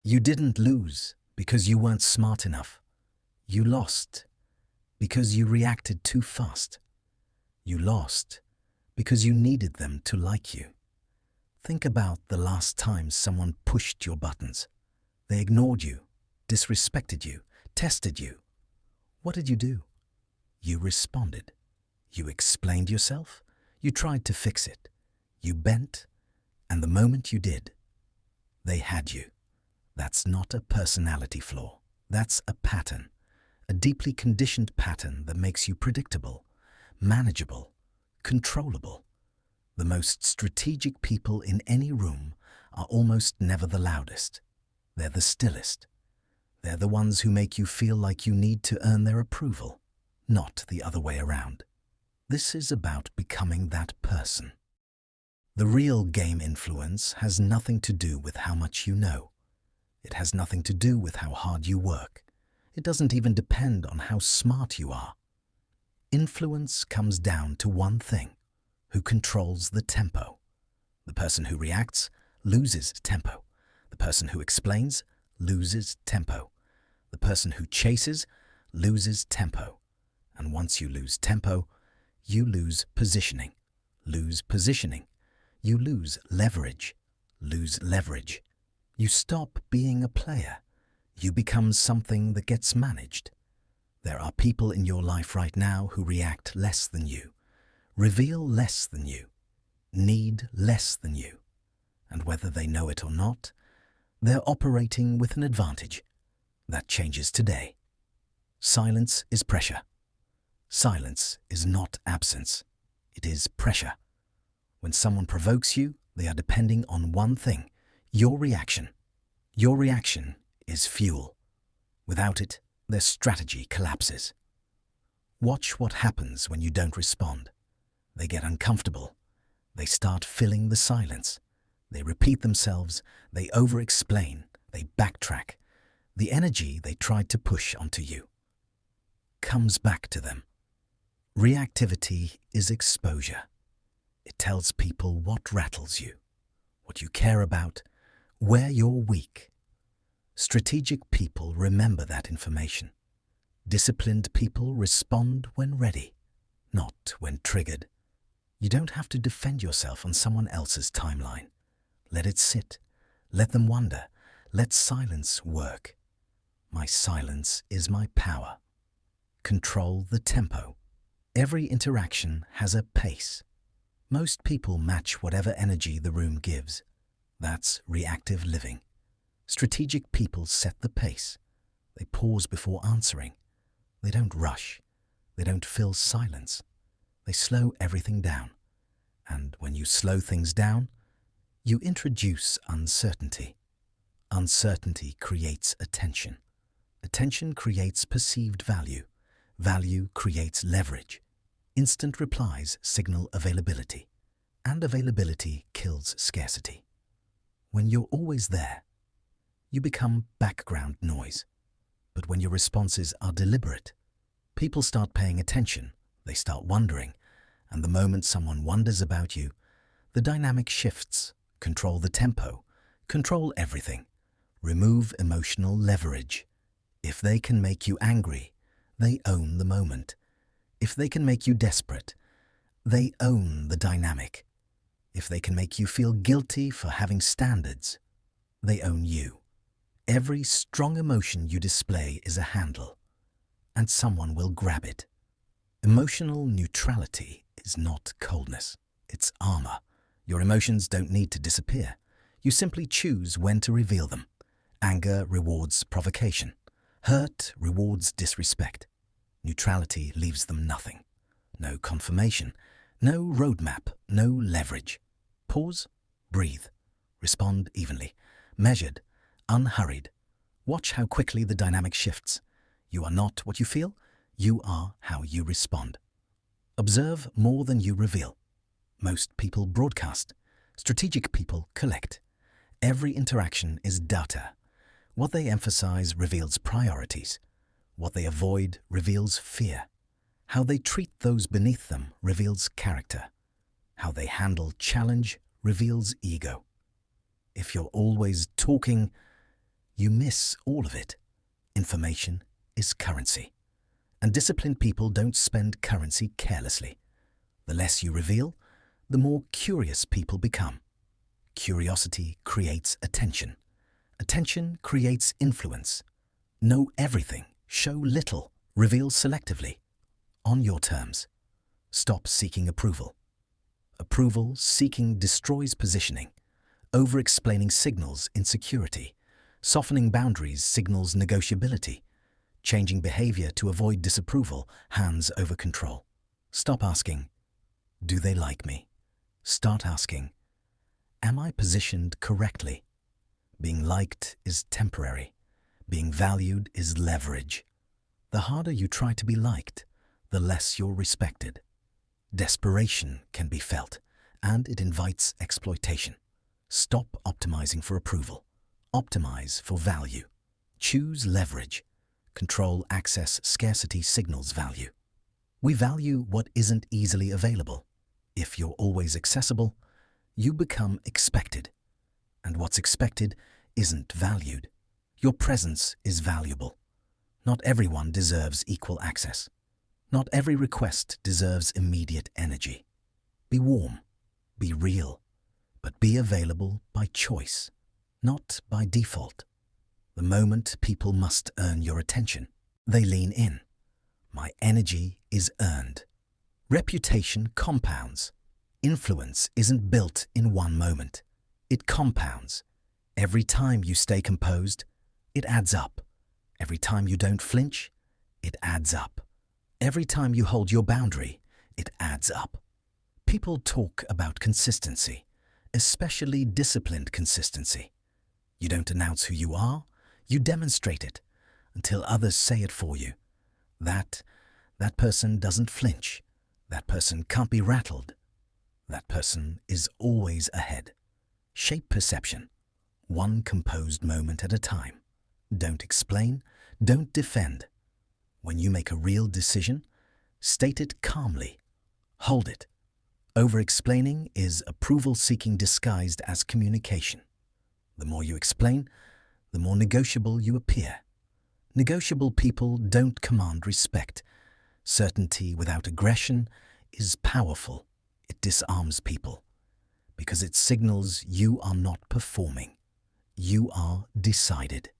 You didn't lose because you weren't smart enough. You lost because you reacted too fast. You lost because you needed them to like you. Think about the last time someone pushed your buttons. They ignored you, disrespected you, tested you. What did you do? You responded. You explained yourself. You tried to fix it. You bent, and the moment you did, they had you. That's not a personality flaw. That's a pattern, a deeply conditioned pattern that makes you predictable, manageable, controllable. The most strategic people in any room are almost never the loudest. They're the stillest. They're the ones who make you feel like you need to earn their approval, not the other way around. This is about becoming that person. The real game influence has nothing to do with how much you know. It has nothing to do with how hard you work. It doesn't even depend on how smart you are. Influence comes down to one thing: who controls the tempo. The person who reacts loses tempo. The person who explains loses tempo. The person who chases loses tempo. And once you lose tempo, you lose positioning. Lose positioning. You lose leverage. Lose leverage. You stop being a player. You become something that gets managed. There are people in your life right now who react less than you, reveal less than you, need less than you. And whether they know it or not, they're operating with an advantage. That changes today. Silence is pressure. Silence is not absence. It is pressure. When someone provokes you, they are depending on one thing: your reaction. Your reaction is fuel. Without it, their strategy collapses. Watch what happens when you don't respond. They get uncomfortable. They start filling the silence. They repeat themselves. They over-explain. They backtrack. The energy they tried to push onto you comes back to them. Reactivity is exposure. It tells people what rattles you, what you care about, where you're weak. Strategic people remember that information. Disciplined people respond when ready, not when triggered. You don't have to defend yourself on someone else's timeline. Let it sit. Let them wonder. Let silence work. My silence is my power. Control the tempo. Every interaction has a pace. Most people match whatever energy the room gives. That's reactive living. Strategic people set the pace. They pause before answering. They don't rush. They don't fill silence. They slow everything down. And when you slow things down, you introduce uncertainty. Uncertainty creates attention. Attention creates perceived value. Value creates leverage. Instant replies signal availability. And availability kills scarcity. When you're always there, you become background noise. But when your responses are deliberate, people start paying attention. They start wondering. And the moment someone wonders about you, the dynamic shifts. Control the tempo. Control everything. Remove emotional leverage. If they can make you angry, they own the moment. If they can make you desperate, they own the dynamic. If they can make you feel guilty for having standards, they own you. Every strong emotion you display is a handle, and someone will grab it. Emotional neutrality is not coldness. It's armor. Your emotions don't need to disappear. You simply choose when to reveal them. Anger rewards provocation. Hurt rewards disrespect. Neutrality leaves them nothing. No confirmation, no roadmap, no leverage. Pause, breathe, respond evenly, measured, unhurried. Watch how quickly the dynamic shifts. You are not what you feel, you are how you respond. Observe more than you reveal. Most people broadcast. Strategic people collect. Every interaction is data. What they emphasize reveals priorities. What they avoid reveals fear. How they treat those beneath them reveals character. How they handle challenge reveals ego. If you're always talking, you miss all of it. Information is currency. And disciplined people don't spend currency carelessly. The less you reveal, the more curious people become. Curiosity creates attention. Attention creates influence. Know everything, show little, reveal selectively. On your terms. Stop seeking approval. Approval seeking destroys positioning. Over-explaining signals insecurity. Softening boundaries signals negotiability. Changing behavior to avoid disapproval hands over control. Stop asking, do they like me? Start asking, am I positioned correctly? Being liked is temporary. Being valued is leverage. The harder you try to be liked, the less you're respected. Desperation can be felt, and it invites exploitation. Stop optimizing for approval. Optimize for value. Choose leverage. Control access scarcity signals value. We value what isn't easily available. If you're always accessible, you become expected. And what's expected isn't valued. Your presence is valuable. Not everyone deserves equal access. Not every request deserves immediate energy. Be warm, be real, but be available by choice, not by default. The moment people must earn your attention, they lean in. My energy is earned. Reputation compounds. Influence isn't built in one moment. It compounds. Every time you stay composed, it adds up. Every time you don't flinch, it adds up. Every time you hold your boundary, it adds up. People talk about consistency, especially disciplined consistency. You don't announce who you are, you demonstrate it until others say it for you. That person doesn't flinch. That person can't be rattled. That person is always ahead. Shape perception, one composed moment at a time. Don't explain, don't defend. When you make a real decision, state it calmly. Hold it. Over-explaining is approval-seeking disguised as communication. The more you explain, the more negotiable you appear. Negotiable people don't command respect. Certainty without aggression is powerful. It disarms people because it signals you are not performing. You are decided.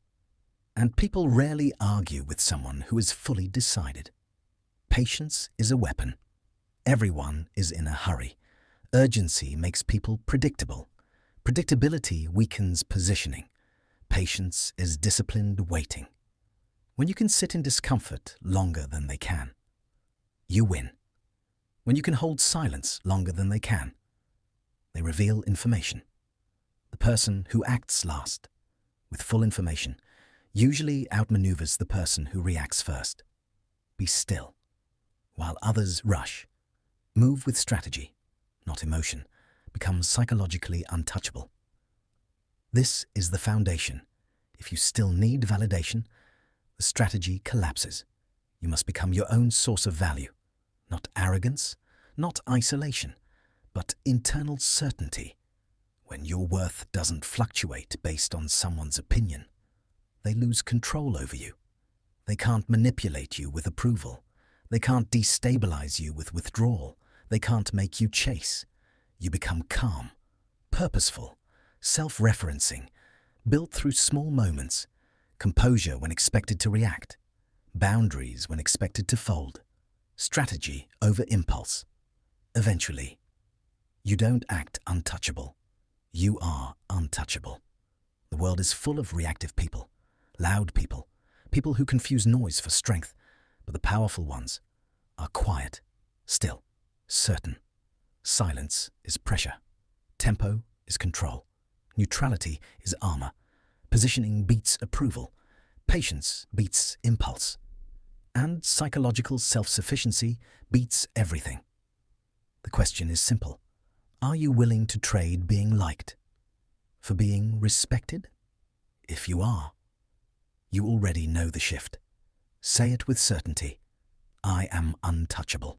And people rarely argue with someone who is fully decided. Patience is a weapon. Everyone is in a hurry. Urgency makes people predictable. Predictability weakens positioning. Patience is disciplined waiting. When you can sit in discomfort longer than they can, you win. When you can hold silence longer than they can, they reveal information. The person who acts last, with full information, usually outmaneuvers the person who reacts first. Be still, while others rush. Move with strategy, not emotion. Become psychologically untouchable. This is the foundation. If you still need validation, the strategy collapses. You must become your own source of value. Not arrogance, not isolation, but internal certainty. When your worth doesn't fluctuate based on someone's opinion, they lose control over you. They can't manipulate you with approval. They can't destabilize you with withdrawal. They can't make you chase. You become calm, purposeful, self-referencing, built through small moments, composure when expected to react, boundaries when expected to fold, strategy over impulse. Eventually, you don't act untouchable. You are untouchable. The world is full of reactive people, loud people, people who confuse noise for strength, but the powerful ones are quiet, still, certain. Silence is pressure. Tempo is control. Neutrality is armor. Positioning beats approval. Patience beats impulse. And psychological self-sufficiency beats everything. The question is simple. Are you willing to trade being liked for being respected? If you are, you already know the shift. Say it with certainty. I am untouchable.